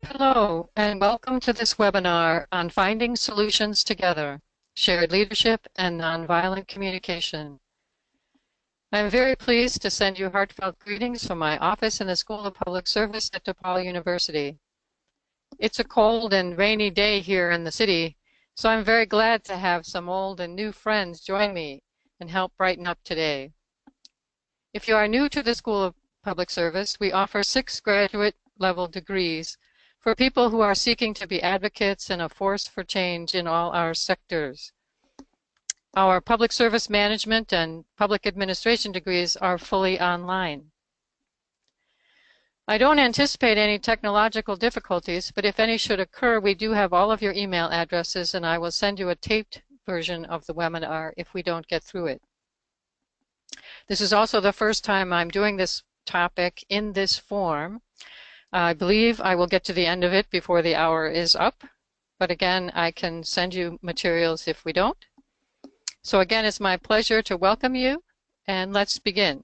Hello, and welcome to this webinar on Finding Solutions Together, Shared Leadership and Nonviolent Communication. I'm very pleased to send you heartfelt greetings from my office in the School of Public Service at DePaul University. It's a cold and rainy day here in the city, so I'm very glad to have some old and new friends join me and help brighten up today. If you are new to the School of Public Service, we offer 6 graduate level degrees for people who are seeking to be advocates and a force for change in all our sectors. Our public service management and public administration degrees are fully online. I don't anticipate any technological difficulties, but if any should occur, we do have all of your email addresses, and I will send you a taped version of the webinar if we don't get through it. This is also the first time I'm doing this topic in this form. I believe I will get to the end of it before the hour is up, but again, I can send you materials if we don't. So again, it's my pleasure to welcome you, and let's begin.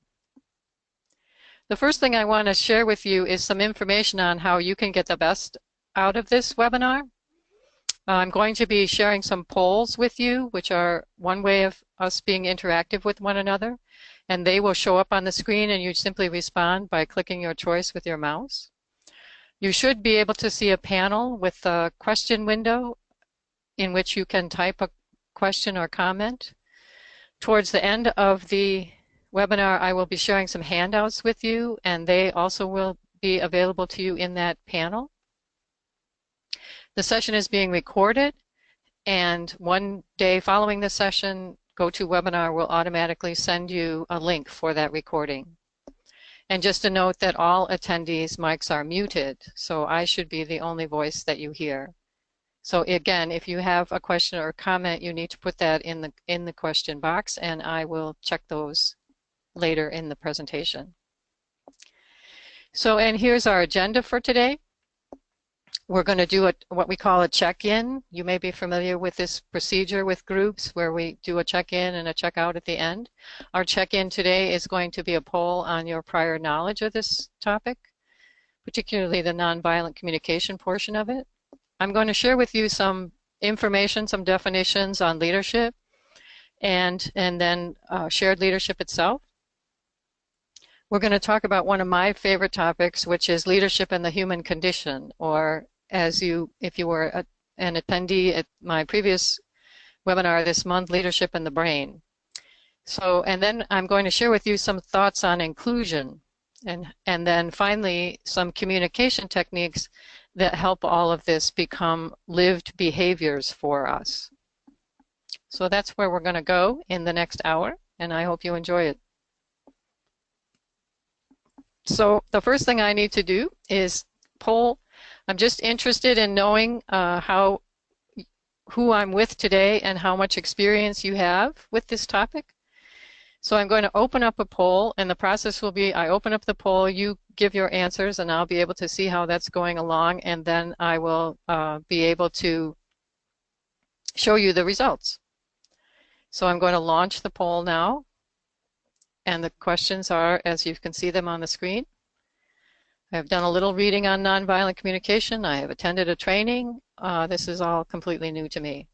The first thing I want to share with you is some information on how you can get the best out of this webinar. I'm going to be sharing some polls with you, which are one way of us being interactive with one another, and they will show up on the screen, and you simply respond by clicking your choice with your mouse. You should be able to see a panel with a question window in which you can type a question or comment. Towards the end of the webinar, I will be sharing some handouts with you, and they also will be available to you in that panel. The session is being recorded, and one day following the session, GoToWebinar will automatically send you a link for that recording. And just a note that all attendees' mics are muted, so I should be the only voice that you hear. So again, if you have a question or comment, you need to put that in the question box, and I will check those later in the presentation. So, and here's our agenda for today. We're going to do what we call a check-in. You may be familiar with this procedure with groups where we do a check-in and a check-out at the end. Our check-in today is going to be a poll on your prior knowledge of this topic, particularly the nonviolent communication portion of it. I'm going to share with you some information, some definitions on leadership, and then shared leadership itself. We're going to talk about one of my favorite topics, which is leadership and the human condition, or if you were an attendee at my previous webinar this month, leadership and the brain. So, and then I'm going to share with you some thoughts on inclusion, and then finally some communication techniques that help all of this become lived behaviors for us. So that's where we're going to go in the next hour, and I hope you enjoy it. So the first thing I need to do is poll. I'm just interested in knowing who I'm with today and how much experience you have with this topic. So I'm going to open up a poll, and the process will be I open up the poll, you give your answers, and I'll be able to see how that's going along, and then I will be able to show you the results. So I'm going to launch the poll now, and the questions are, as you can see them on the screen. I have done a little reading on nonviolent communication. I have attended a training. This is all completely new to me.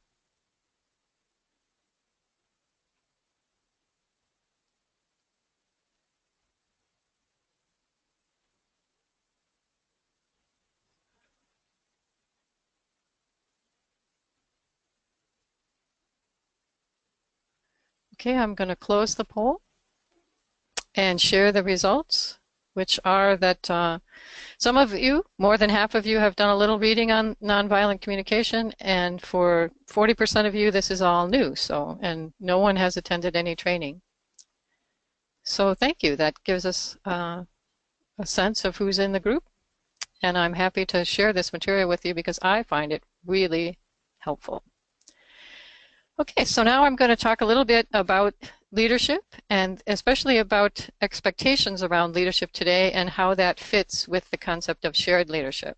Okay, I'm going to close the poll and share the results, which are that some of you, more than half of you, have done a little reading on nonviolent communication, and for 40% of you, this is all new. So, and no one has attended any training. So thank you. That gives us a sense of who's in the group, and I'm happy to share this material with you because I find it really helpful. Okay, so now I'm going to talk a little bit about leadership, and especially about expectations around leadership today and how that fits with the concept of shared leadership.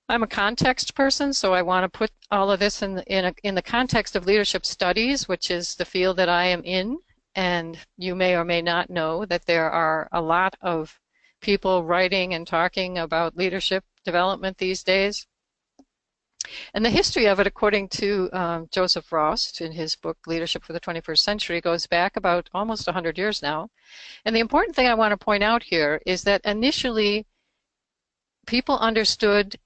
I'm a context person, so I want to put all of this in the context of leadership studies, which is the field that I am in, and you may or may not know that there are a lot of people writing and talking about leadership development these days. And the history of it, according to Joseph Frost in his book Leadership for the 21st Century, goes back about almost 100 years now. And the important thing I want to point out here is that initially people understood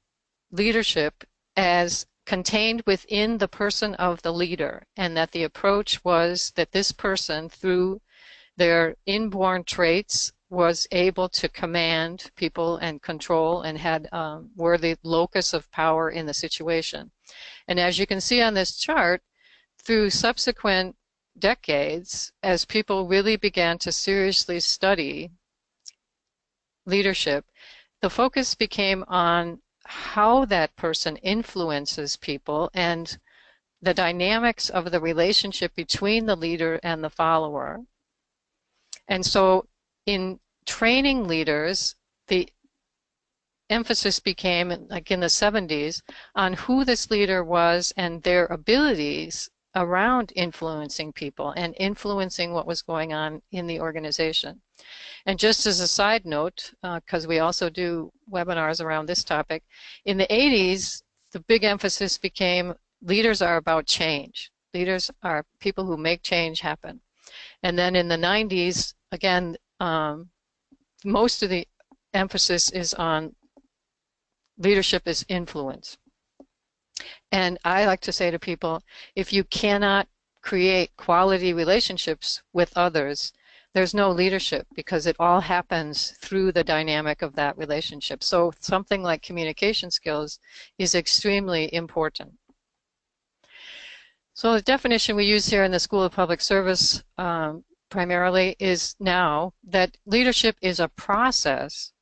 leadership as contained within the person of the leader, and that the approach was that this person, through their inborn traits, was able to command people and control and had were the locus of power in the situation. And as you can see on this chart, through subsequent decades, as people really began to seriously study leadership, the focus became on how that person influences people and the dynamics of the relationship between the leader and the follower. And so in training leaders, the emphasis became, like in the 70s, on who this leader was and their abilities around influencing people and influencing what was going on in the organization. And just as a side note, because we also do webinars around this topic, in the 80s, the big emphasis became leaders are about change. Leaders are people who make change happen. And then in the 90s, again, most of the emphasis is on leadership as influence. And I like to say to people, if you cannot create quality relationships with others, there's no leadership, because it all happens through the dynamic of that relationship. So something like communication skills is extremely important. So the definition we use here in the School of Public Service primarily is now that leadership is a process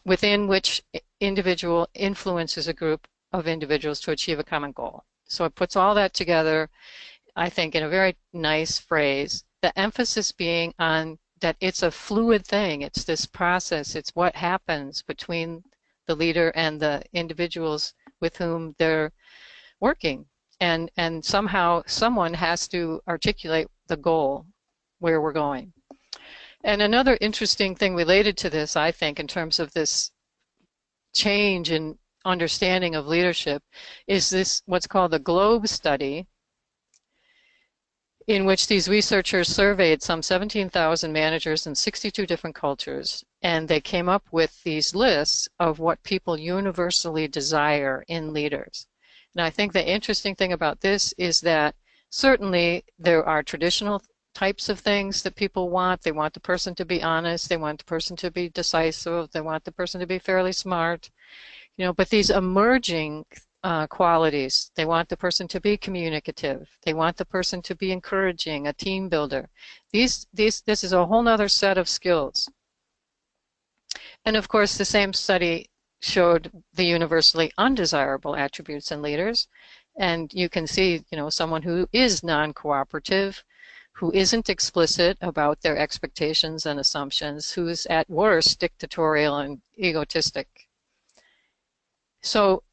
within which individual influences a group of individuals to achieve a common goal. So it puts all that together, I think, in a very nice phrase, the emphasis being on that it's a fluid thing. It's this process. It's what happens between the leader and the individuals with whom they're working. And somehow someone has to articulate the goal, where we're going. And another interesting thing related to this, I think, in terms of this change in understanding of leadership, is this what's called the GLOBE study, in which these researchers surveyed some 17,000 managers in 62 different cultures, and they came up with these lists of what people universally desire in leaders. And I think the interesting thing about this is that certainly there are traditional types of things that people want. They want the person to be honest, they want the person to be decisive, they want the person to be fairly smart, you know, but these emerging qualities, they want the person to be communicative, they want the person to be encouraging, a team builder. This is a whole other set of skills. And of course the same study showed the universally undesirable attributes in leaders, and you can see, you know, someone who is non-cooperative, who isn't explicit about their expectations and assumptions, who's at worst dictatorial and egotistic. So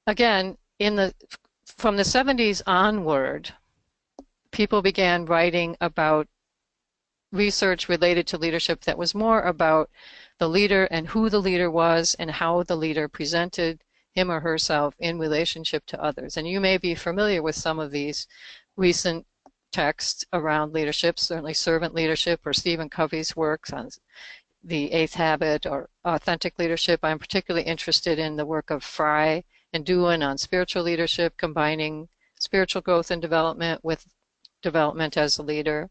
again, from the 70s onward, people began writing about research related to leadership that was more about the leader and who the leader was and how the leader presented him or herself in relationship to others. And you may be familiar with some of these recent texts around leadership, certainly servant leadership or Stephen Covey's works on the 8th habit or authentic leadership. I'm particularly interested in the work of Fry and Doohan on spiritual leadership, combining spiritual growth and development with development as a leader.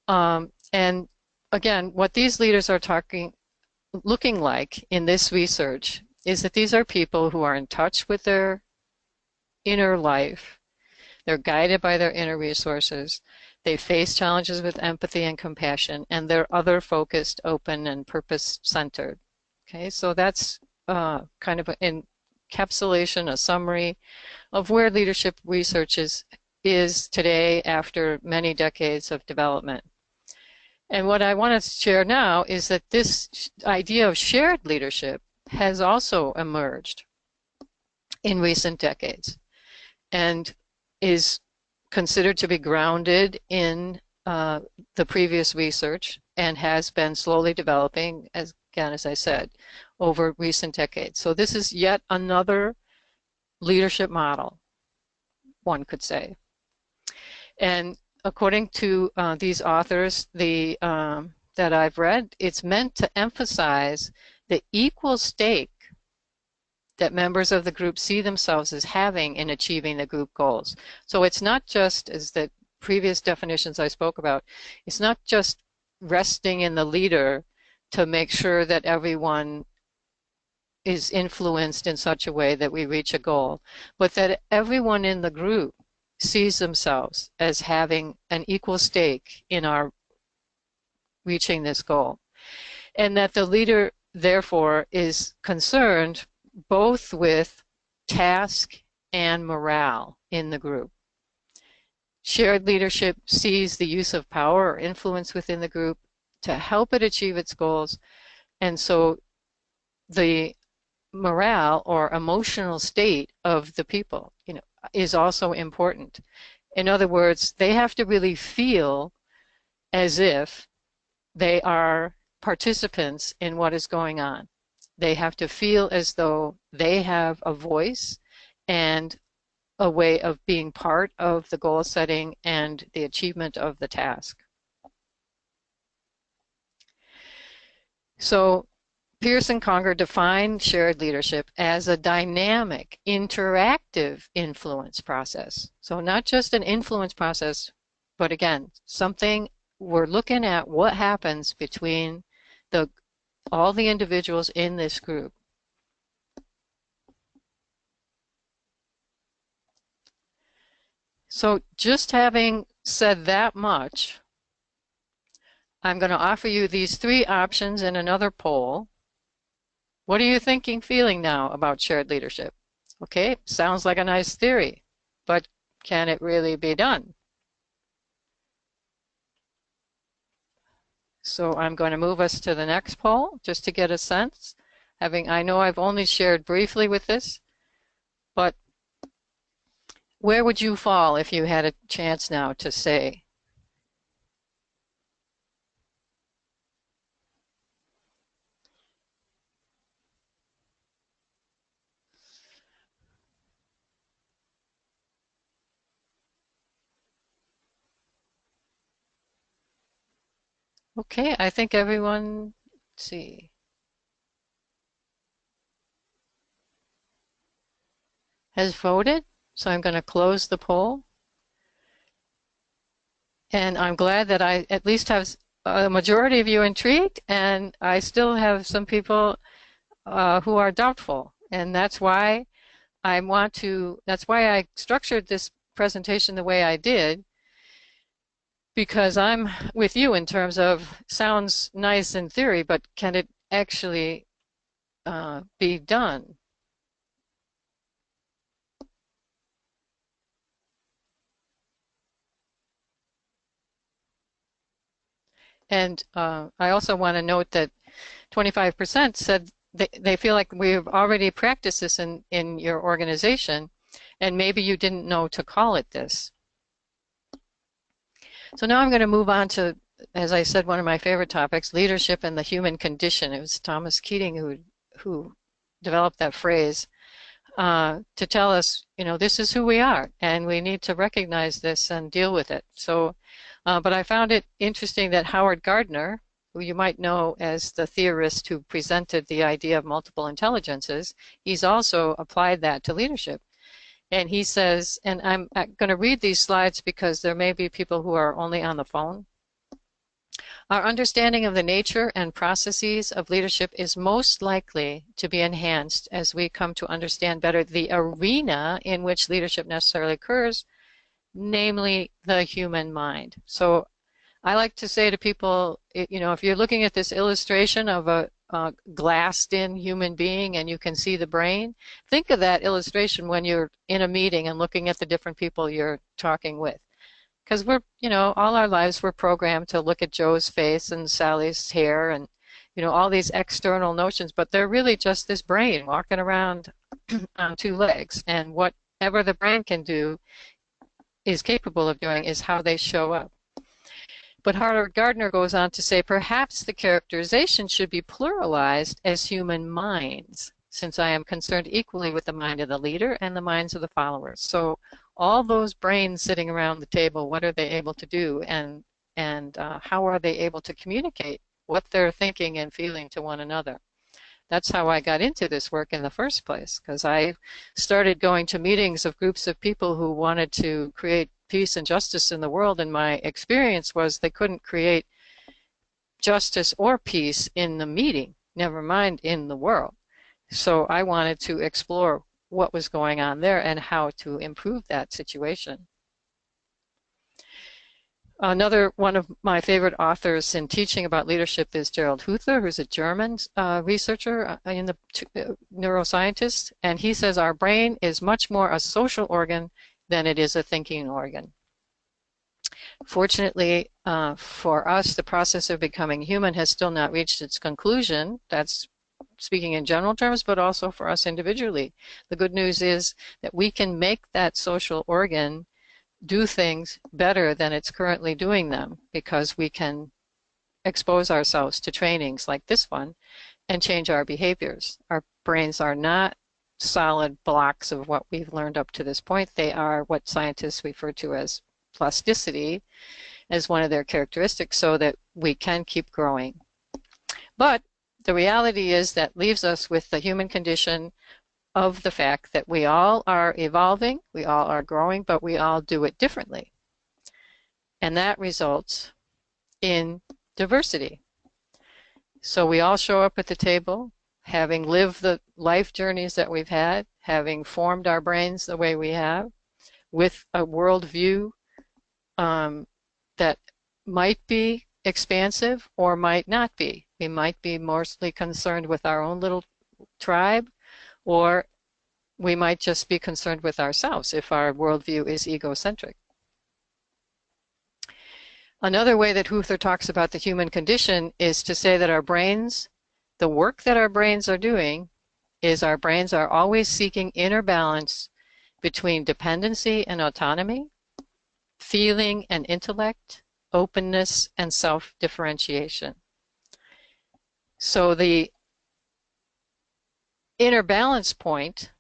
And again, what these leaders are looking like in this research is that these are people who are in touch with their inner life. They're guided by their inner resources. They face challenges with empathy and compassion, and they're other-focused, open, and purpose-centered. Okay, so that's kind of an encapsulation, a summary of where leadership research is today after many decades of development. And what I want to share now is that this idea of shared leadership has also emerged in recent decades and is considered to be grounded in the previous research and has been slowly developing, as I said, over recent decades. So this is yet another leadership model, one could say. And according to these authors that I've read, it's meant to emphasize the equal stake that members of the group see themselves as having in achieving the group goals. So it's not just, as the previous definitions I spoke about, it's not just resting in the leader to make sure that everyone is influenced in such a way that we reach a goal, but that everyone in the group sees themselves as having an equal stake in our reaching this goal. And that the leader, therefore, is concerned both with task and morale in the group. Shared leadership sees the use of power or influence within the group to help it achieve its goals, and so the morale or emotional state of the people, is also important. In other words, they have to really feel as if they are participants in what is going on. They have to feel as though they have a voice and a way of being part of the goal setting and the achievement of the task. So Pierce and Conger define shared leadership as a dynamic, interactive influence process. So not just an influence process, but again, something we're looking at what happens between all the individuals in this group. So just having said that much, I'm going to offer you these 3 options in another poll. What are you thinking, feeling now about shared leadership? Okay, sounds like a nice theory, but can it really be done? So I'm going to move us to the next poll just to get a sense. I know I've only shared briefly with this, but where would you fall if you had a chance now to say? Okay, I think everyone, let's see, has voted. So I'm going to close the poll. And I'm glad that I at least have a majority of you intrigued, and I still have some people who are doubtful. And that's why that's why I structured this presentation the way I did, because I'm with you in terms of sounds nice in theory, but can it actually be done? And I also want to note that 25% said they feel like we've already practiced this in your organization, and maybe you didn't know to call it this. So now I'm going to move on to, as I said, one of my favorite topics, leadership and the human condition. It was Thomas Keating who developed that phrase to tell us, this is who we are, and we need to recognize this and deal with it. So, but I found it interesting that Howard Gardner, who you might know as the theorist who presented the idea of multiple intelligences, he's also applied that to leadership. And he says, and I'm going to read these slides because there may be people who are only on the phone. Our understanding of the nature and processes of leadership is most likely to be enhanced as we come to understand better the arena in which leadership necessarily occurs, namely the human mind. So I like to say to people, if you're looking at this illustration of a glassed-in human being and you can see the brain, think of that illustration when you're in a meeting and looking at the different people you're talking with. Because we're, all our lives we're programmed to look at Joe's face and Sally's hair and, all these external notions, but they're really just this brain walking around on 2 legs. And whatever the brain can do, is capable of doing, is how they show up. But Howard Gardner goes on to say, perhaps the characterization should be pluralized as human minds, since I am concerned equally with the mind of the leader and the minds of the followers. So all those brains sitting around the table, what are they able to do, and how are they able to communicate what they're thinking and feeling to one another? That's how I got into this work in the first place, because I started going to meetings of groups of people who wanted to create peace and justice in the world, and my experience was they couldn't create justice or peace in the meeting, never mind in the world. So I wanted to explore what was going on there and how to improve that situation. Another one of my favorite authors in teaching about leadership is Gerald Huther, who's a German researcher in the neuroscientist, and he says our brain is much more a social organ than it is a thinking organ. Fortunately for us, the process of becoming human has still not reached its conclusion. That's speaking in general terms, but also for us individually. The good news is that we can make that social organ do things better than it's currently doing them, because we can expose ourselves to trainings like this one and change our behaviors. Our brains are not solid blocks of what we've learned up to this point. They are what scientists refer to as plasticity as one of their characteristics, so that we can keep growing. But the reality is that leaves us with the human condition of the fact that we all are evolving, we all are growing, but we all do it differently. And that results in diversity. So we all show up at the table, having lived the life journeys that we've had, having formed our brains the way we have, with a worldview that might be expansive or might not be. We might be mostly concerned with our own little tribe, or we might just be concerned with ourselves if our worldview is egocentric. Another way that Huther talks about the human condition is to say that our brains, the work that our brains are doing, is our brains are always seeking inner balance between dependency and autonomy, feeling and intellect, openness and self-differentiation. So the inner balance point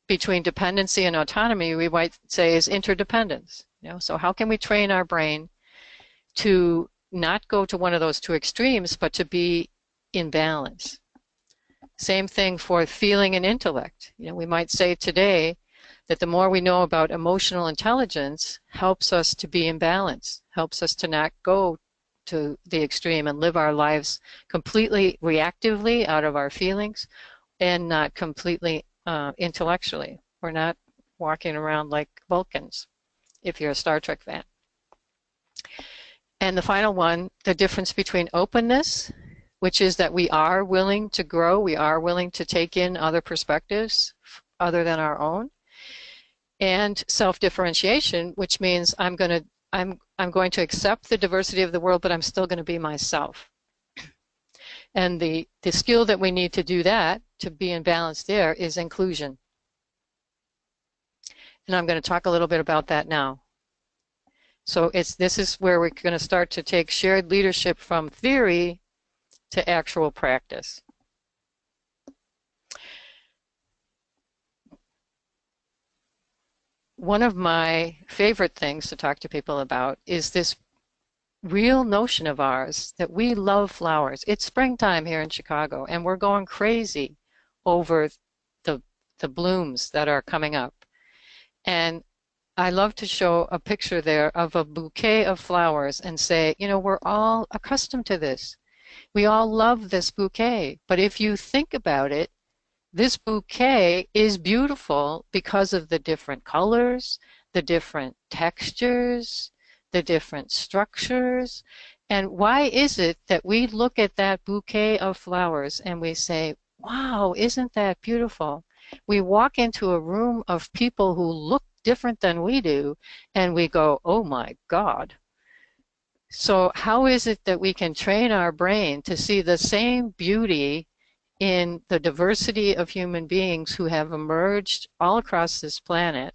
between dependency and autonomy, we might say, is interdependence. So how can we train our brain to not go to one of those two extremes, but to be in balance? Same thing for feeling and intellect. We might say today that the more we know about emotional intelligence helps us to be in balance, helps us to not go to the extreme and live our lives completely reactively out of our feelings and not completely intellectually. We're not walking around like Vulcans, if you're a Star Trek fan. And the final one, the difference between openness, which is that we are willing to grow, we are willing to take in other perspectives other than our own, and self-differentiation, which means I'm going to accept the diversity of the world, but I'm still going to be myself. And the skill that we need to do that, to be in balance there, is inclusion. And I'm going to talk a little bit about that now. So this is where we're going to start to take shared leadership from theory to actual practice. One of my favorite things to talk to people about is this real notion of ours that we love flowers. It's springtime here in Chicago, and we're going crazy over the blooms that are coming up. And I love to show a picture there of a bouquet of flowers and say, we're all accustomed to this. We all love this bouquet. But if you think about it, this bouquet is beautiful because of the different colors, the different textures, the different structures. And why is it that we look at that bouquet of flowers and we say, wow, isn't that beautiful? We walk into a room of people who look different than we do, and we go, oh my God. So how is it that we can train our brain to see the same beauty in the diversity of human beings who have emerged all across this planet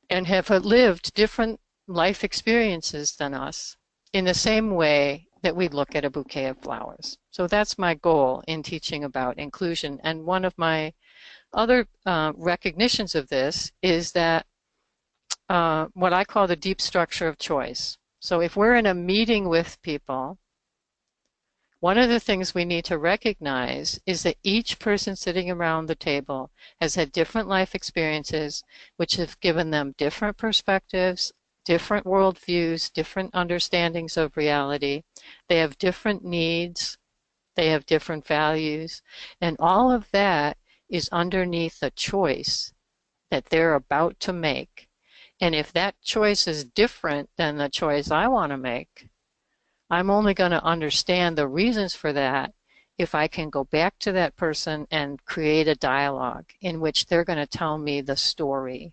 and have lived different life experiences than us in the same way that we look at a bouquet of flowers. So that's my goal in teaching about inclusion. And one of my other recognitions of this is that what I call the deep structure of choice. So if we're in a meeting with people, one of the things we need to recognize is that each person sitting around the table has had different life experiences, which have given them different perspectives, different worldviews, different understandings of reality. They have different needs, they have different values, and all of that is underneath a choice that they're about to make. And if that choice is different than the choice I want to make, I'm only going to understand the reasons for that if I can go back to that person and create a dialogue in which they're going to tell me the story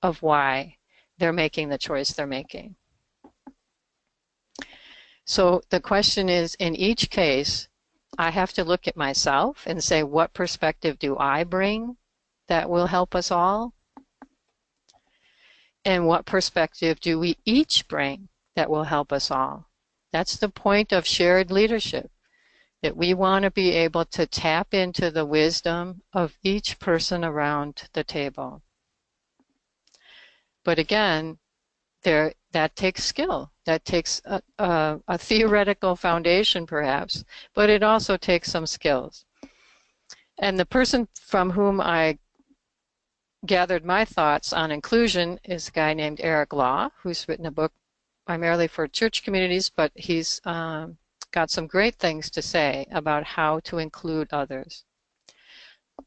of why they're making the choice they're making. So the question is, in each case, I have to look at myself and say, what perspective do I bring that will help us all? And what perspective do we each bring that will help us all? That's the point of shared leadership, that we want to be able to tap into the wisdom of each person around the table. But again, that takes skill. That takes a theoretical foundation, perhaps, but it also takes some skills. And the person from whom I gathered my thoughts on inclusion is a guy named Eric Law, who's written a book primarily for church communities, but he's got some great things to say about how to include others.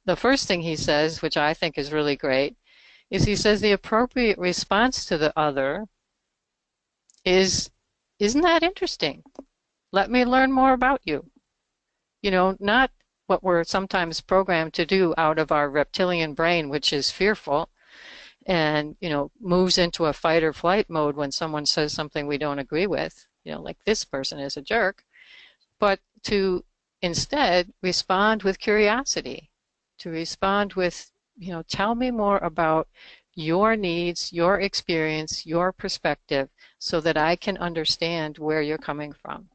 The first thing he says, which I think is really great, is he says the appropriate response to the other is, isn't that interesting? Let me learn more about you. You know, not what we're sometimes programmed to do out of our reptilian brain, which is fearful and, you know, moves into a fight or flight mode when someone says something we don't agree with, you know, like this person is a jerk, but to instead respond with curiosity, to respond with, you know, tell me more about your needs, your experience, your perspective, so that I can understand where you're coming from.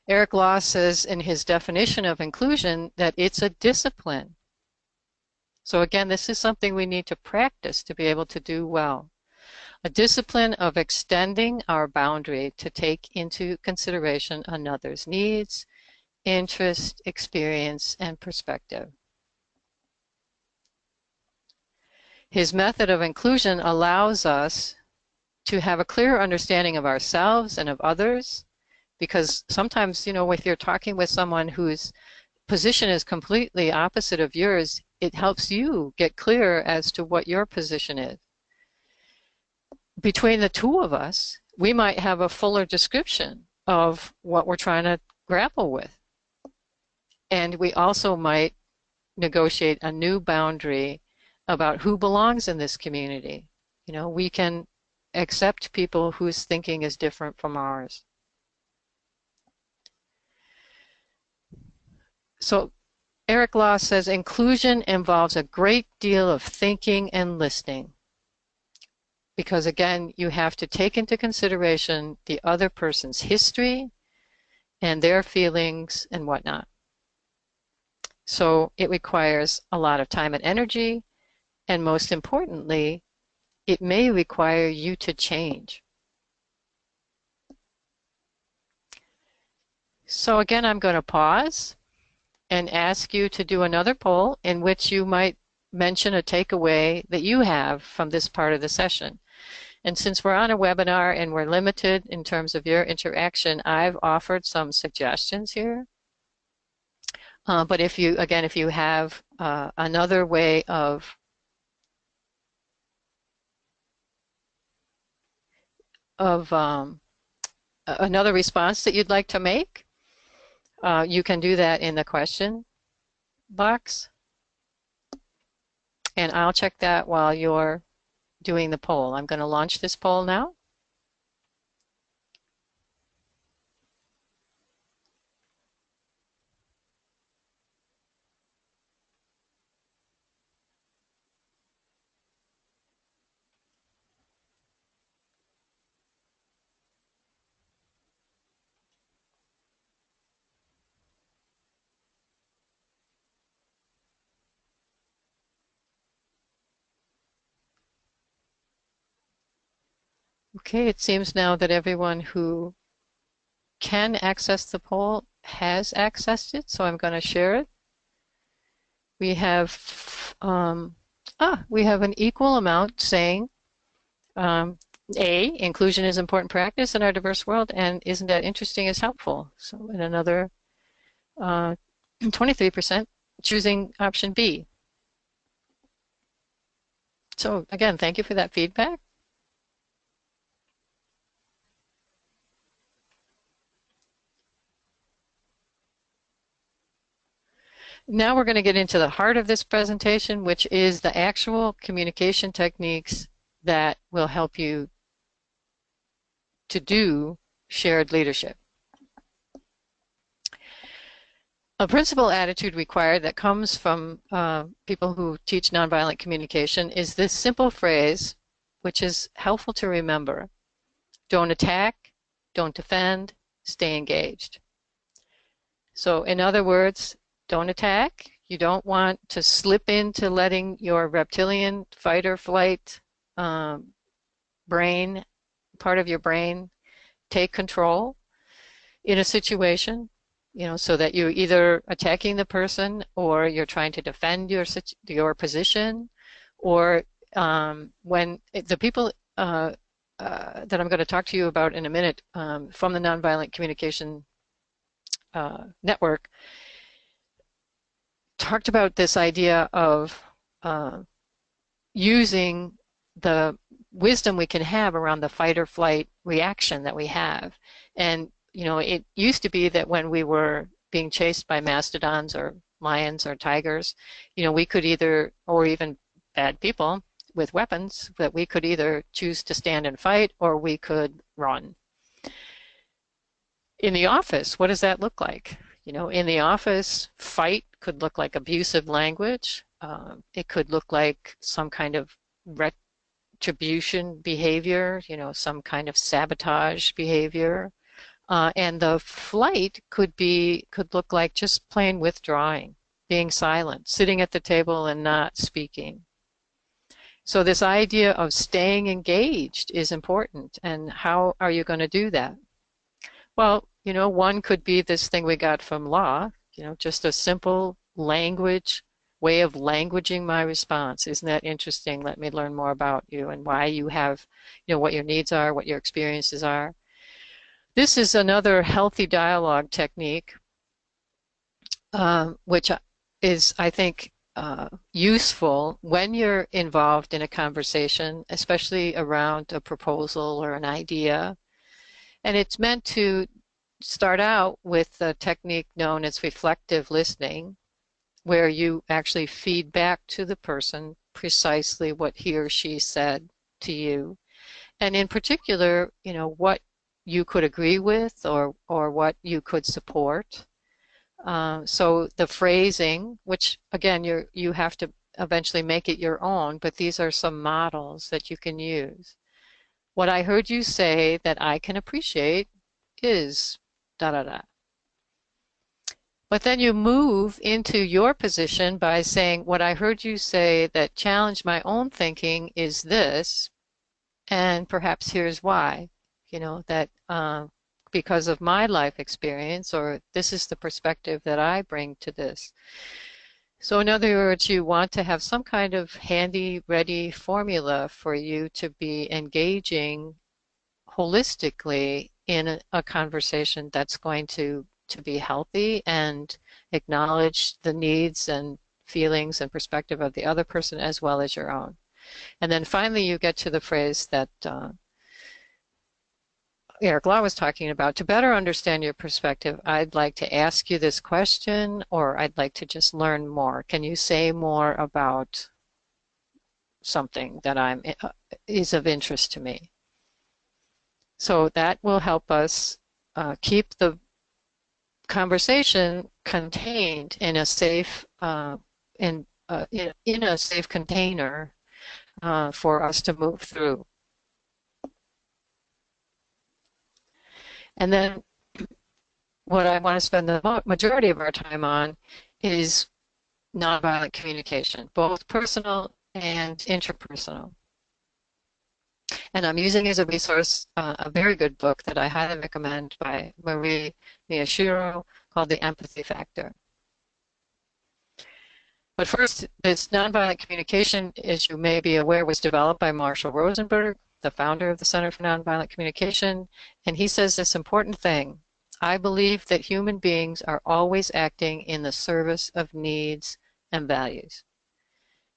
Eric Law says in his definition of inclusion that it's a discipline. So again, this is something we need to practice to be able to do well. A discipline of extending our boundary to take into consideration another's needs, interest, experience, and perspective. His method of inclusion allows us to have a clear understanding of ourselves and of others, because sometimes, you know, if you're talking with someone whose position is completely opposite of yours, it helps you get clear as to what your position is. Between the two of us, we might have a fuller description of what we're trying to grapple with. And we also might negotiate a new boundary about who belongs in this community. You know, we can accept people whose thinking is different from ours. So Eric Law says inclusion involves a great deal of thinking and listening, because again, you have to take into consideration the other person's history and their feelings and whatnot. So it requires a lot of time and energy, and most importantly, it may require you to change. So again, I'm going to pause and ask you to do another poll in which you might mention a takeaway that you have from this part of the session. And since we're on a webinar and we're limited in terms of your interaction, I've offered some suggestions here. But if you, again, if you have another way of another response that you'd like to make, you can do that in the question box, and I'll check that while you're doing the poll. I'm going to launch this poll now. Okay, it seems now that everyone who can access the poll has accessed it, so I'm going to share it. We have we have an equal amount saying um, A, inclusion is important practice in our diverse world, and isn't that interesting is helpful. So, and another 23% choosing option B. So again, thank you for that feedback. Now we're going to get into the heart of this presentation, which is the actual communication techniques that will help you to do shared leadership. A principal attitude required that comes from people who teach nonviolent communication is this simple phrase, which is helpful to remember. Don't attack, don't defend, stay engaged. So in other words, don't attack. You don't want to slip into letting your reptilian fight or flight brain, part of your brain, take control in a situation, so that you're either attacking the person or you're trying to defend your position, or when the people that I'm going to talk to you about in a minute from the Nonviolent Communication Network talked about this idea of using the wisdom we can have around the fight or flight reaction that we have. And it used to be that when we were being chased by mastodons or lions or tigers, we could either, or even bad people with weapons, that we could either choose to stand and fight or we could run. In the office, what does that look like? In the office, fight could look like abusive language. It could look like some kind of retribution behavior, some kind of sabotage behavior. And the flight could look like just plain withdrawing, being silent, sitting at the table and not speaking. So this idea of staying engaged is important. And how are you going to do that? Well, one could be this thing we got from law, just a simple way of languaging my response. Isn't that interesting? Let me learn more about you and why you have, what your needs are, what your experiences are. This is another healthy dialogue technique, which is, I think, useful when you're involved in a conversation, especially around a proposal or an idea. And it's meant to start out with a technique known as reflective listening, where you actually feed back to the person precisely what he or she said to you. And in particular, what you could agree with or what you could support. So the phrasing, which again, you have to eventually make it your own, but these are some models that you can use. What I heard you say that I can appreciate is da da da. But then you move into your position by saying, what I heard you say that challenged my own thinking is this, and perhaps here's why. That because of my life experience, or this is the perspective that I bring to this. So in other words, you want to have some kind of handy, ready formula for you to be engaging holistically in a conversation that's going to be healthy and acknowledge the needs and feelings and perspective of the other person as well as your own. And then finally you get to the phrase that Eric Law was talking about. To better understand your perspective, I'd like to ask you this question, or I'd like to just learn more. Can you say more about something that is of interest to me? So that will help us keep the conversation contained in a safe in a safe container for us to move through. And then what I want to spend the majority of our time on is nonviolent communication, both personal and interpersonal. And I'm using as a resource a very good book that I highly recommend by Marie Miyashiro called The Empathy Factor. But first, this nonviolent communication, as you may be aware, was developed by Marshall Rosenberg, the founder of the Center for Nonviolent Communication, and he says this important thing: I believe that human beings are always acting in the service of needs and values.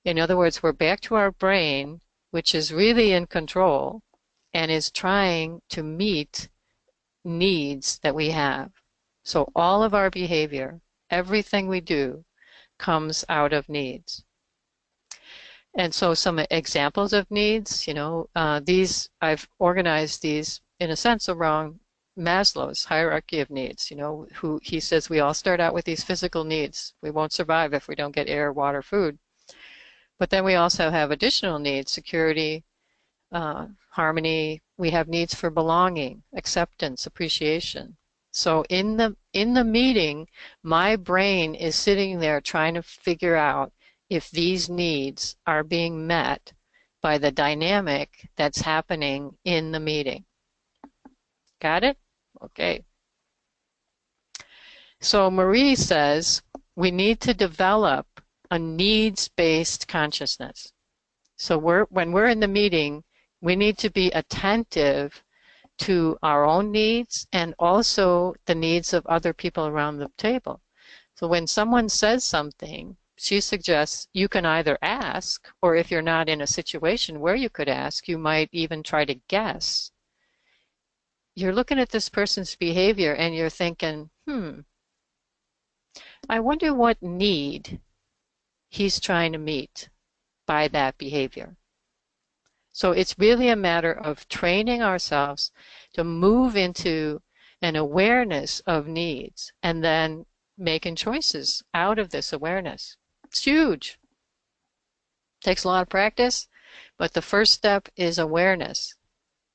In other words, we're back to our brain, which is really in control and is trying to meet needs that we have. So all of our behavior, everything we do, comes out of needs. And so some examples of needs, these, I've organized these in a sense around Maslow's hierarchy of needs, who he says we all start out with these physical needs. We won't survive if we don't get air, water, food. But then we also have additional needs: security, harmony. We have needs for belonging, acceptance, appreciation. So in the meeting, my brain is sitting there trying to figure out if these needs are being met by the dynamic that's happening in the meeting. Got it? Okay. So Marie says we need to develop a needs-based consciousness. So when we're in the meeting, we need to be attentive to our own needs and also the needs of other people around the table. So when someone says something, she suggests you can either ask, or if you're not in a situation where you could ask, you might even try to guess. You're looking at this person's behavior and you're thinking, I wonder what need he's trying to meet by that behavior. So it's really a matter of training ourselves to move into an awareness of needs and then making choices out of this awareness. It's huge. Takes a lot of practice, but the first step is awareness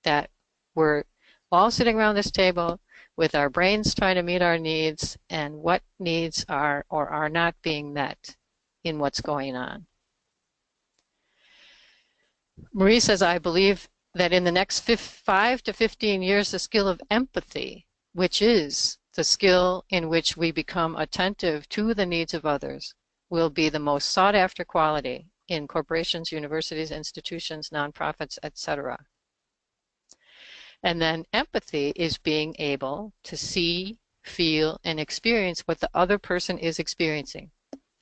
that we're all sitting around this table with our brains trying to meet our needs and what needs are or are not being met in what's going on. Marie says, I believe that in the next 5 to 15 years, the skill of empathy, which is the skill in which we become attentive to the needs of others, will be the most sought after quality in corporations, universities, institutions, nonprofits, etc. And then empathy is being able to see, feel, and experience what the other person is experiencing.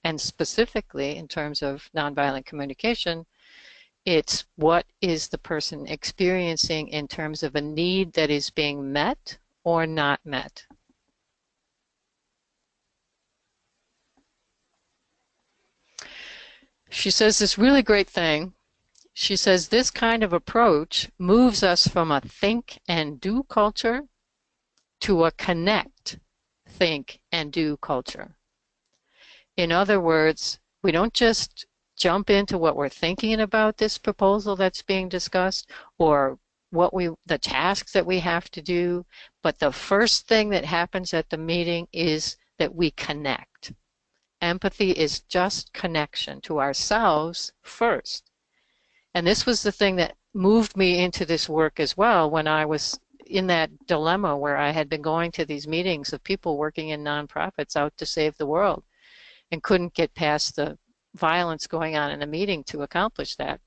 And specifically, in terms of nonviolent communication, it's what is the person experiencing in terms of a need that is being met or not met. She says this really great thing. She says this kind of approach moves us from a think and do culture to a connect, think, and do culture. In other words, we don't just jump into what we're thinking about this proposal that's being discussed or the tasks that we have to do, but the first thing that happens at the meeting is that we connect. Empathy is just connection to ourselves first. And this was the thing that moved me into this work as well when I was in that dilemma where I had been going to these meetings of people working in nonprofits out to save the world and couldn't get past the violence going on in the meeting to accomplish that.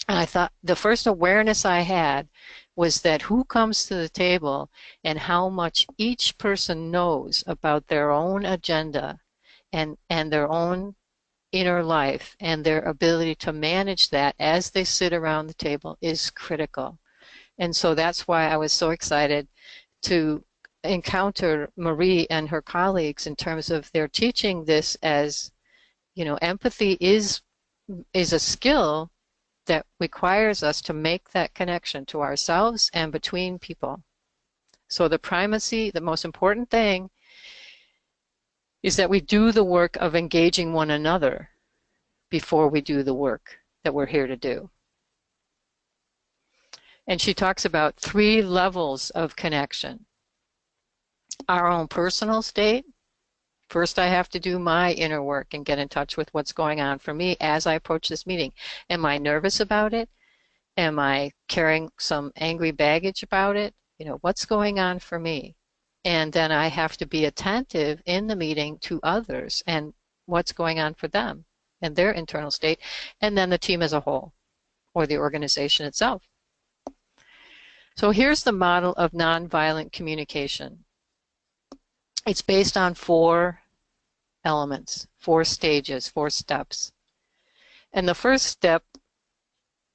And I thought the first awareness I had was that who comes to the table and how much each person knows about their own agenda and their own inner life and their ability to manage that as they sit around the table is critical. And so that's why I was so excited to encounter Marie and her colleagues in terms of their teaching this as, empathy is a skill that requires us to make that connection to ourselves and between people. So the primacy, the most important thing, is that we do the work of engaging one another before we do the work that we're here to do. And she talks about 3 levels of connection. Our own personal state. First, I have to do my inner work and get in touch with what's going on for me as I approach this meeting. Am I nervous about it? Am I carrying some angry baggage about it? What's going on for me? And then I have to be attentive in the meeting to others and what's going on for them and their internal state, and then the team as a whole or the organization itself. So here's the model of nonviolent communication. It's based on 4 elements, 4 stages, 4 steps. And the first step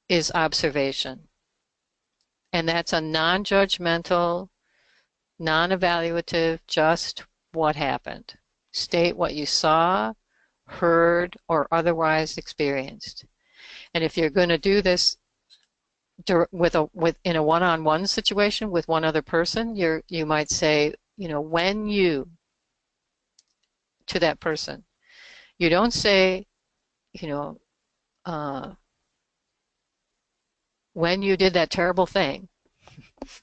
is observation. And that's a non-judgmental, non-evaluative, just what happened. State what you saw, heard, or otherwise experienced. And if you're going to do this in a one-on-one situation with one other person, you might say, when you, to that person. You don't say, when you did that terrible thing.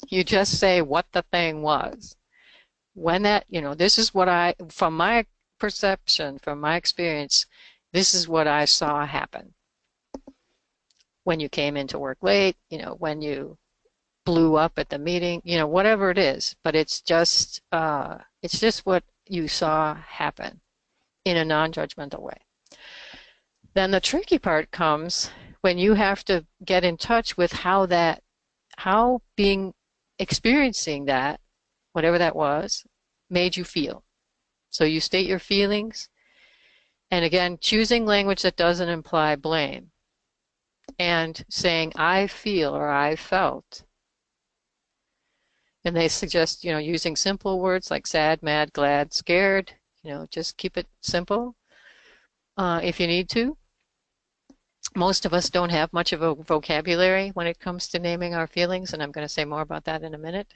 You just say what the thing was. When that, this is what from my perception, from my experience, this is what I saw happen. When you came into work late, when you blew up at the meeting, whatever it is, but it's just what you saw happen in a non-judgmental way. Then the tricky part comes when you have to get in touch with how experiencing that, whatever that was, made you feel. So you state your feelings, and again, choosing language that doesn't imply blame, and saying, I feel or I felt. And they suggest, using simple words like sad, mad, glad, scared, just keep it simple if you need to. Most of us don't have much of a vocabulary when it comes to naming our feelings, and I'm going to say more about that in a minute.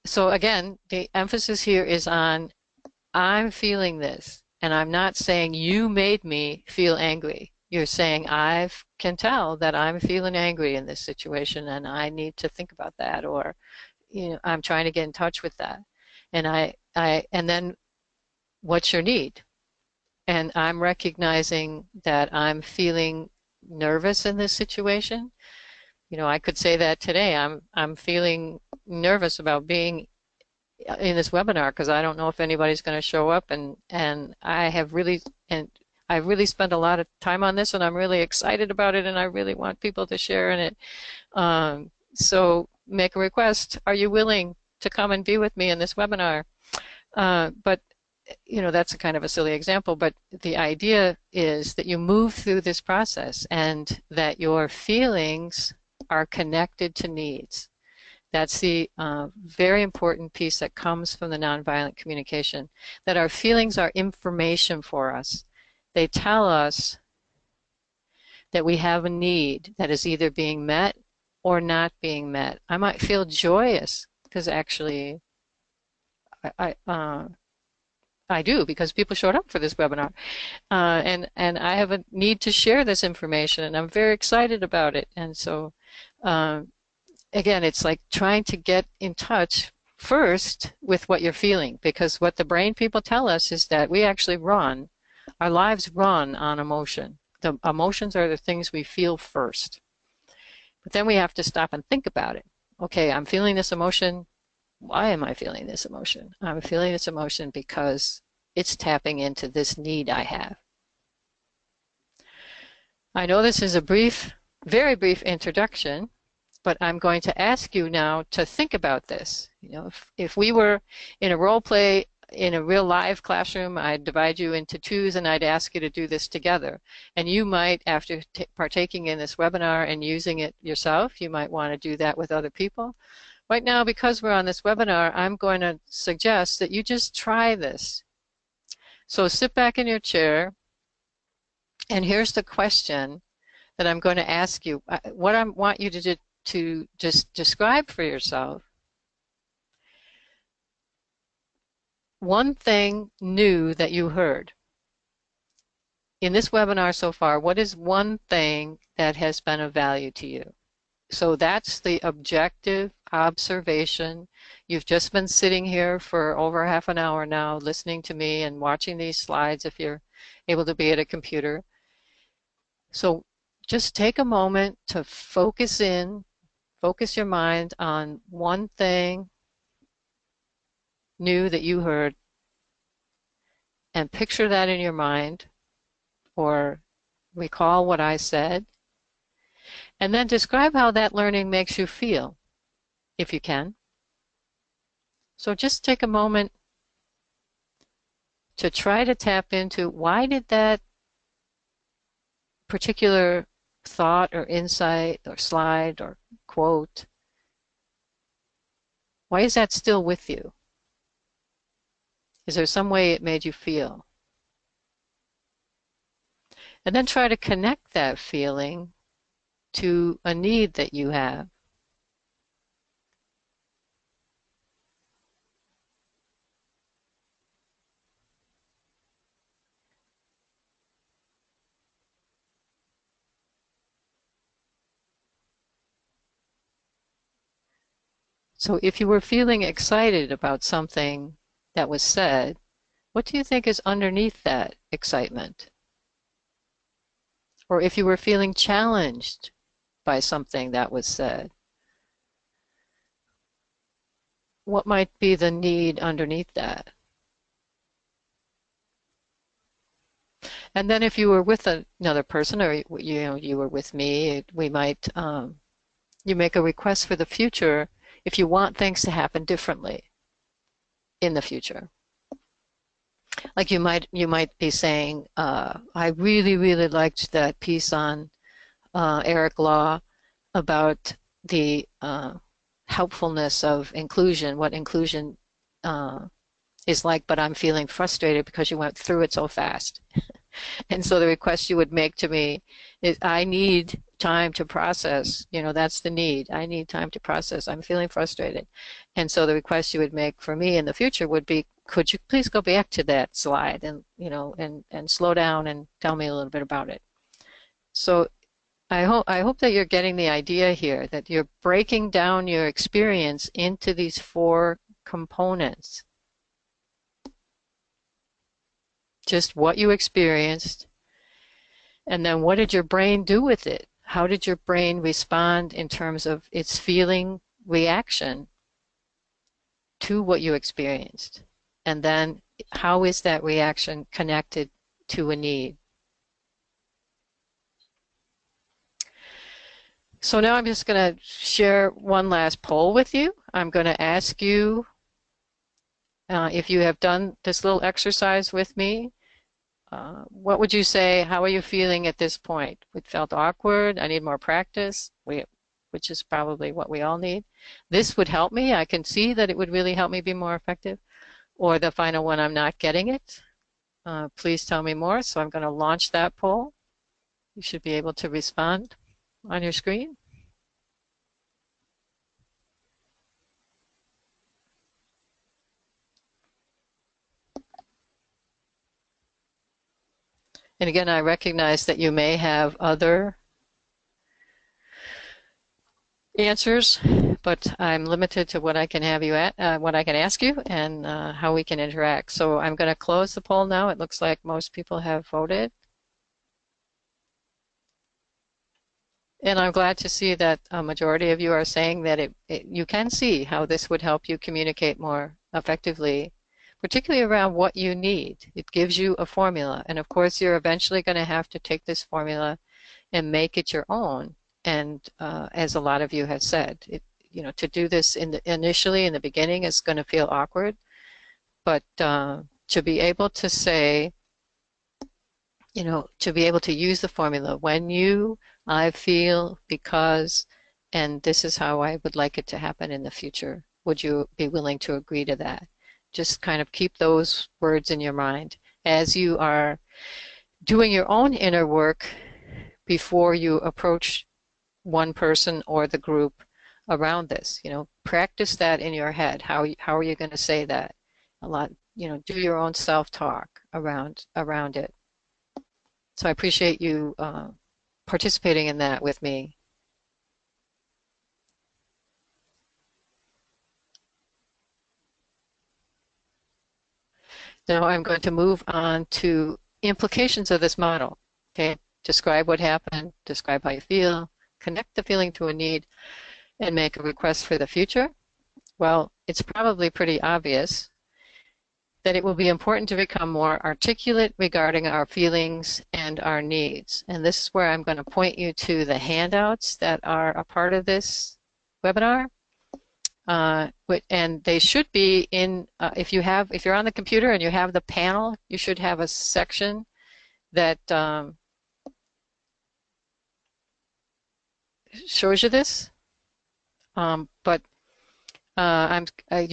So again, the emphasis here is on I'm feeling this, and I'm not saying you made me feel angry. You're saying I can tell that I'm feeling angry in this situation, and I need to think about that, or I'm trying to get in touch with that. And and then what's your need? And I'm recognizing that I'm feeling nervous in this situation. I could say that today I'm feeling nervous about being in this webinar because I don't know if anybody's going to show up, and I've really spent a lot of time on this, and I'm really excited about it, and I really want people to share in it. So make a request. Are you willing to come and be with me in this webinar? But that's a kind of a silly example, but the idea is that you move through this process and that your feelings are connected to needs. That's the very important piece that comes from the nonviolent communication, that our feelings are information for us. They tell us that we have a need that is either being met or not being met. I might feel joyous because actually I do, because people showed up for this webinar, and I have a need to share this information, and I'm very excited about it. And so again, it's like trying to get in touch first with what you're feeling, because what the brain people tell us is that we actually our lives run on emotion. The emotions are the things we feel first, but then we have to stop and think about it. Okay, I'm feeling this emotion. Why am I feeling this emotion? I'm feeling this emotion because it's tapping into this need I have. I know this is a very brief introduction, but I'm going to ask you now to think about this. If we were in a role play in a real live classroom, I'd divide you into twos and I'd ask you to do this together. And you might, after partaking in this webinar and using it yourself, you might want to do that with other people. Right now, because we're on this webinar, I'm going to suggest that you just try this. So sit back in your chair, and here's the question that I'm going to ask you. What I want you to just describe for yourself. One thing new that you heard. In this webinar so far, what is one thing that has been of value to you? So that's the objective observation. You've just been sitting here for over half an hour now listening to me and watching these slides if you're able to be at a computer. So just take a moment to focus your mind on one thing new that you heard, and picture that in your mind, or recall what I said, and then describe how that learning makes you feel, if you can. So just take a moment to try to tap into, why did that particular thought or insight or slide or quote, why is that still with you? Is there some way it made you feel? And then try to connect that feeling to a need that you have. So if you were feeling excited about something that was said, what do you think is underneath that excitement? Or if you were feeling challenged by something that was said, what might be the need underneath that? And then if you were with another person, or you were with me, we might you make a request for the future if you want things to happen differently in the future. Like you might be saying, I really liked that piece on Eric Law about the helpfulness of inclusion, what inclusion is like, but I'm feeling frustrated because you went through it so fast. And so the request you would make to me is, I need time to process. That's the need. I need time to process. I'm feeling frustrated. And so the request you would make for me in the future would be, could you please go back to that slide and, and slow down and tell me a little bit about it. So I hope that you're getting the idea here, that you're breaking down your experience into these 4 components. Just what you experienced, and then what did your brain do with it? How did your brain respond in terms of its feeling reaction to what you experienced? And then how is that reaction connected to a need? So now I'm just going to share one last poll with you. I'm going to ask you if you have done this little exercise with me, what would you say? How are you feeling at this point? It felt awkward. I need more practice, which is probably what we all need. This would help me. I can see that it would really help me be more effective. Or the final one, I'm not getting it. Please tell me more. So I'm going to launch that poll. You should be able to respond on your screen. And again, I recognize that you may have other answers, but I'm limited to what I can have you at, what I can ask you, and how we can interact. So I'm going to close the poll now. It looks like most people have voted. And I'm glad to see that a majority of you are saying that you can see how this would help you communicate more effectively, particularly around what you need. It gives you a formula. And of course, you're eventually going to have to take this formula and make it your own. And as a lot of you have said, to do this initially in the beginning is going to feel awkward. But to be able to say, to be able to use the formula, when I feel, because, and this is how I would like it to happen in the future. Would you be willing to agree to that? Just kind of keep those words in your mind as you are doing your own inner work before you approach one person or the group around this. Practice that in your head. How are you going to say that? A lot, do your own self-talk around it. So I appreciate you participating in that with me. Now I'm going to move on to implications of this model. Okay, Describe what happened, describe how you feel, connect the feeling to a need, and make a request for the future. Well, it's probably pretty obvious that it will be important to become more articulate regarding our feelings and our needs. And this is where I'm going to point you to the handouts that are a part of this webinar. And they should be in, if you're on the computer and you have the panel, you should have a section that shows you this. You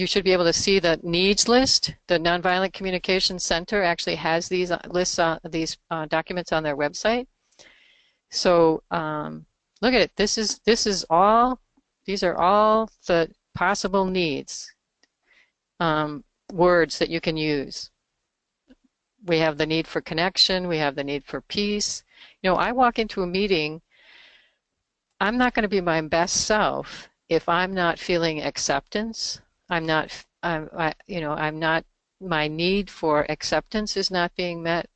should be able to see the needs list. The Nonviolent Communication Center actually has these lists, these documents on their website. So look at it. These are all the possible needs, words that you can use. We have the need for connection. We have the need for peace. You know, I walk into a meeting, I'm not going to be my best self if I'm not feeling acceptance. My need for acceptance is not being met.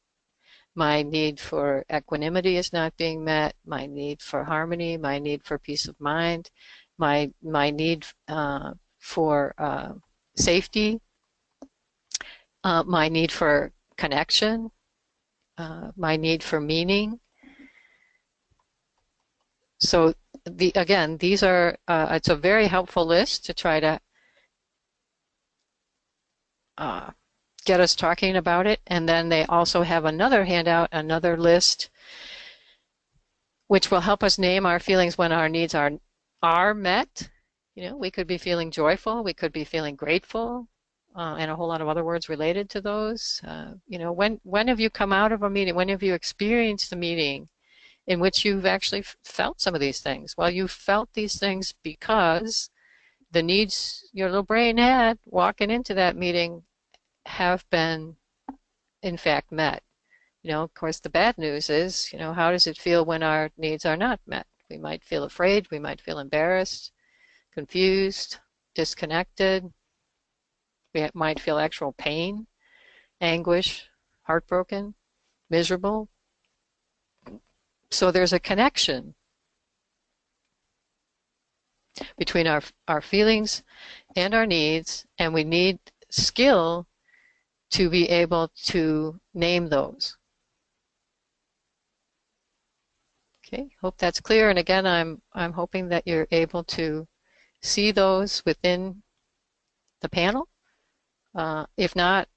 My need for equanimity is not being met. My need for harmony, my need for peace of mind, my need for safety, my need for connection, my need for meaning. So again, these are, it's a very helpful list to try to get us talking about it. And then they also have another handout, another list, which will help us name our feelings when our needs are met. You know, we could be feeling joyful, we could be feeling grateful, and a whole lot of other words related to those. You know, when have you come out of a meeting, when have you experienced a meeting in which you've actually felt some of these things? Well, you felt these things because the needs your little brain had walking into that meeting have been, in fact, met. You know, of course, the bad news is, you know, how does it feel when our needs are not met? We might feel afraid, we might feel embarrassed, confused, disconnected. We might feel actual pain, anguish, heartbroken, miserable. So there's a connection between our feelings and our needs, and we need skill to be able to name those. Okay, hope that's clear. And again, I'm hoping that you're able to see those within the panel. If not,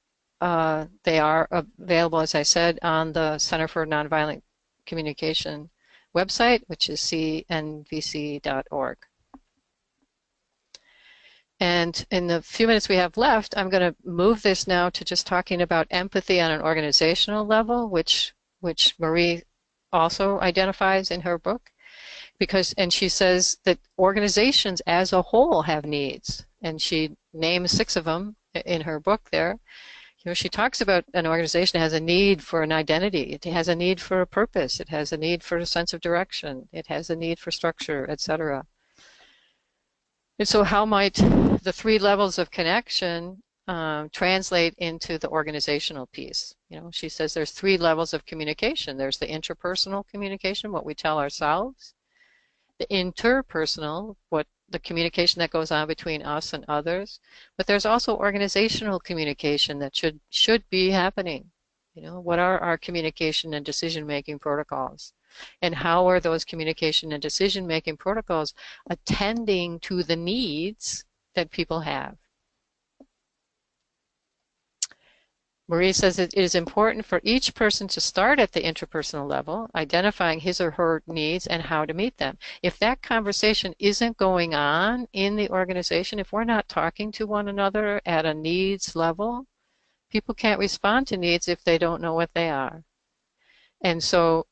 they are available, as I said, on the Center for Nonviolent Communication website, which is cnvc.org. And in the few minutes we have left, I'm going to move this now to just talking about empathy on an organizational level, which Marie also identifies in her book, and she says that organizations as a whole have needs, and she names 6 of them in her book there. You know, she talks about an organization has a need for an identity, it has a need for a purpose, it has a need for a sense of direction, it has a need for structure, etc. And so how might the 3 levels of connection translate into the organizational piece? You know, she says there's 3 levels of communication. There's the interpersonal communication, what we tell ourselves, the interpersonal, the communication that goes on between us and others, but there's also organizational communication that should be happening. You know, what are our communication and decision-making protocols? And how are those communication and decision-making protocols attending to the needs that people have? Marie says it is important for each person to start at the interpersonal level, identifying his or her needs and how to meet them. If that conversation isn't going on in the organization, if we're not talking to one another at a needs level, people can't respond to needs if they don't know what they are. And so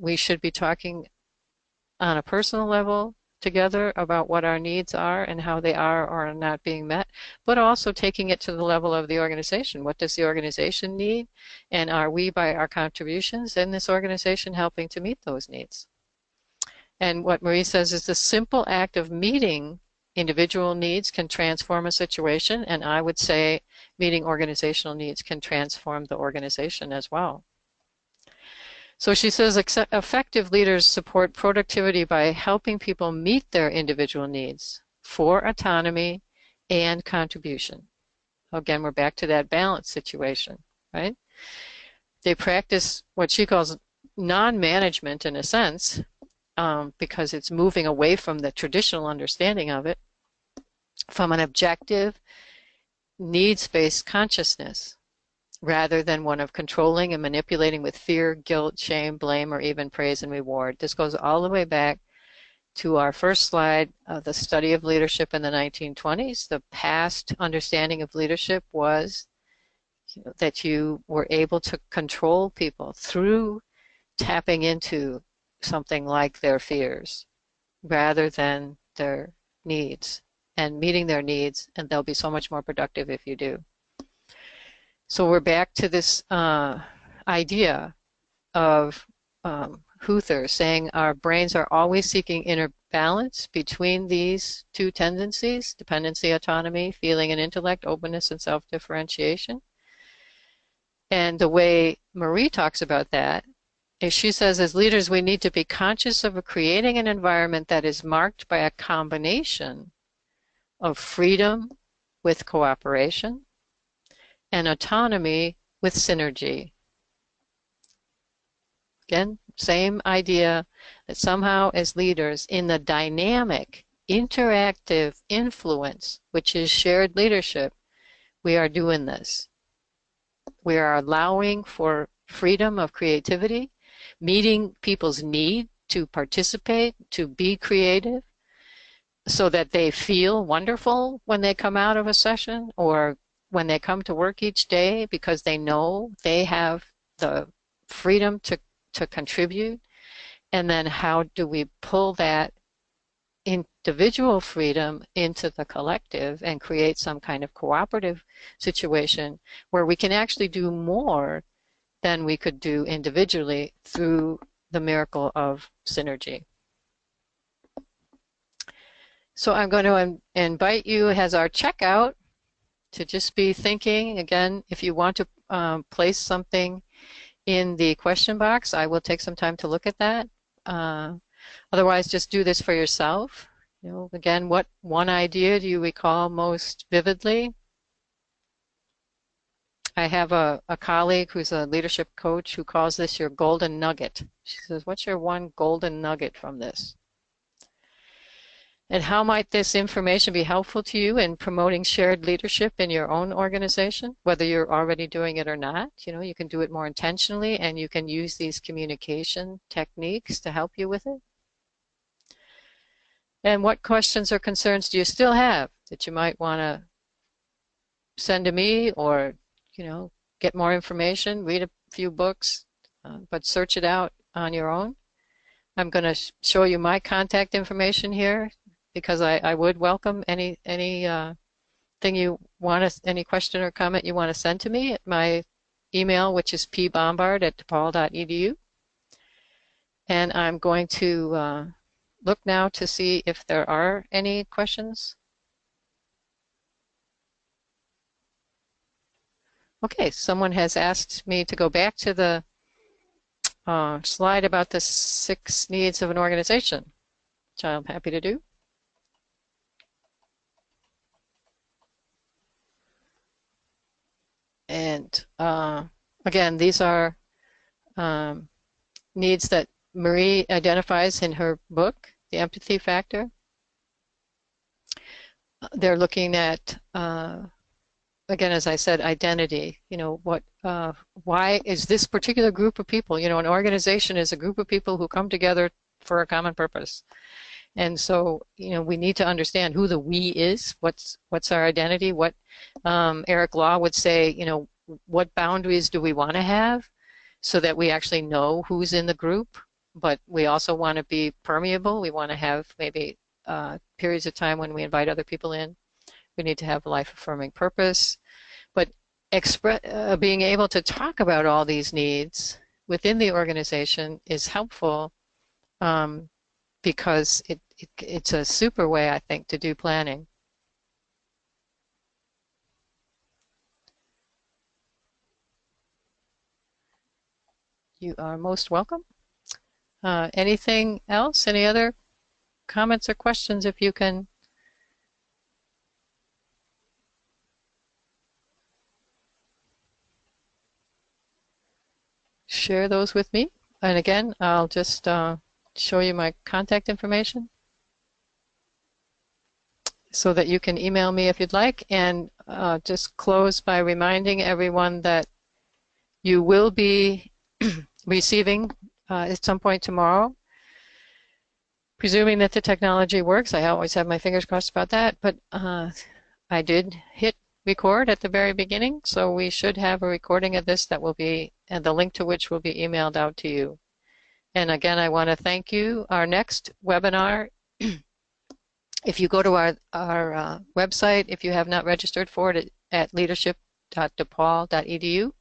we should be talking on a personal level together about what our needs are and how they are or are not being met, but also taking it to the level of the organization. What does the organization need? And are we, by our contributions in this organization, helping to meet those needs? And what Marie says is the simple act of meeting individual needs can transform a situation, and I would say meeting organizational needs can transform the organization as well. So she says effective leaders support productivity by helping people meet their individual needs for autonomy and contribution. Again, we're back to that balance situation, right? They practice what she calls non-management in a sense, because it's moving away from the traditional understanding of it, from an objective, needs-based consciousness, rather than one of controlling and manipulating with fear, guilt, shame, blame, or even praise and reward. This goes all the way back to our first slide, the study of leadership in the 1920s. The past understanding of leadership was that you were able to control people through tapping into something like their fears rather than their needs, and meeting their needs, and they'll be so much more productive if you do. So we're back to this idea of Huther saying our brains are always seeking inner balance between these two tendencies, dependency, autonomy, feeling and intellect, openness and self-differentiation. And the way Marie talks about that is she says, as leaders, we need to be conscious of creating an environment that is marked by a combination of freedom with cooperation and autonomy with synergy. Again, same idea that somehow as leaders in the dynamic, interactive influence, which is shared leadership, we are doing this. We are allowing for freedom of creativity, meeting people's need to participate, to be creative, so that they feel wonderful when they come out of a session or when they come to work each day, because they know they have the freedom to contribute. And then how do we pull that individual freedom into the collective and create some kind of cooperative situation where we can actually do more than we could do individually through the miracle of synergy. So I'm going to invite you as our checkout to just be thinking, again, if you want to place something in the question box, I will take some time to look at that. Otherwise, just do this for yourself. You know, again, what one idea do you recall most vividly? I have a colleague who's a leadership coach who calls this your golden nugget. She says, what's your one golden nugget from this? And how might this information be helpful to you in promoting shared leadership in your own organization, whether you're already doing it or not? You know, you can do it more intentionally, and you can use these communication techniques to help you with it. And what questions or concerns do you still have that you might want to send to me, or, you know, get more information, read a few books, but search it out on your own? I'm going to show you my contact information here, because I would welcome any thing you want to, any question or comment you want to send to me at my email, which is pbombard@depaul.edu. And I'm going to look now to see if there are any questions. Okay, someone has asked me to go back to the slide about the 6 needs of an organization, which I'm happy to do. And again, these are needs that Marie identifies in her book, The Empathy Factor. They're looking at, again, as I said, identity. You know, what, why is this particular group of people? You know, an organization is a group of people who come together for a common purpose. And so, you know, we need to understand who the we is. What's our identity? What Eric Law would say, you know, what boundaries do we want to have so that we actually know who's in the group? But we also want to be permeable. We want to have maybe periods of time when we invite other people in. We need to have a life-affirming purpose. But being able to talk about all these needs within the organization is helpful, because it's a super way, I think, to do planning. you are most welcome. Anything else? Any other comments or questions? If you can share those with me. And again, I'll just show you my contact information so that you can email me if you'd like, and just close by reminding everyone that you will be receiving at some point tomorrow, presuming that the technology works. I always have my fingers crossed about that, but I did hit record at the very beginning, so we should have a recording of this that will be, and the link to which will be emailed out to you. And again, I want to thank you. Our next webinar, if you go to our website, if you have not registered for it at leadership.depaul.edu,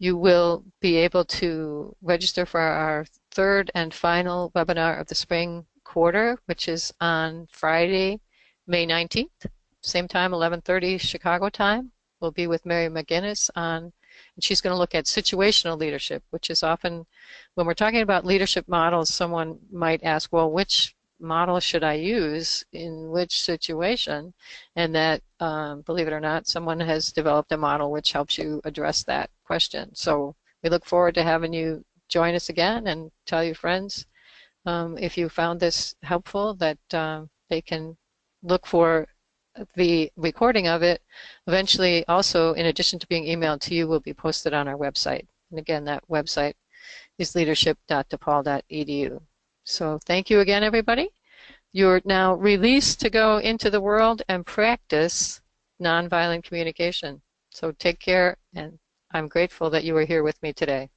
you will be able to register for our third and final webinar of the spring quarter, which is on Friday, May 19th, same time, 11:30 Chicago time. We'll be with Mary McGinnis and she's going to look at situational leadership, which is often, when we're talking about leadership models, someone might ask, well, which model should I use in which situation? And that, believe it or not, someone has developed a model which helps you address that question. So we look forward to having you join us again, and tell your friends if you found this helpful that they can look for the recording of it. Eventually, also, in addition to being emailed to you, will be posted on our website. And again, that website is leadership.depaul.edu. So thank you again, everybody. You're now released to go into the world and practice nonviolent communication. So take care, and I'm grateful that you were here with me today.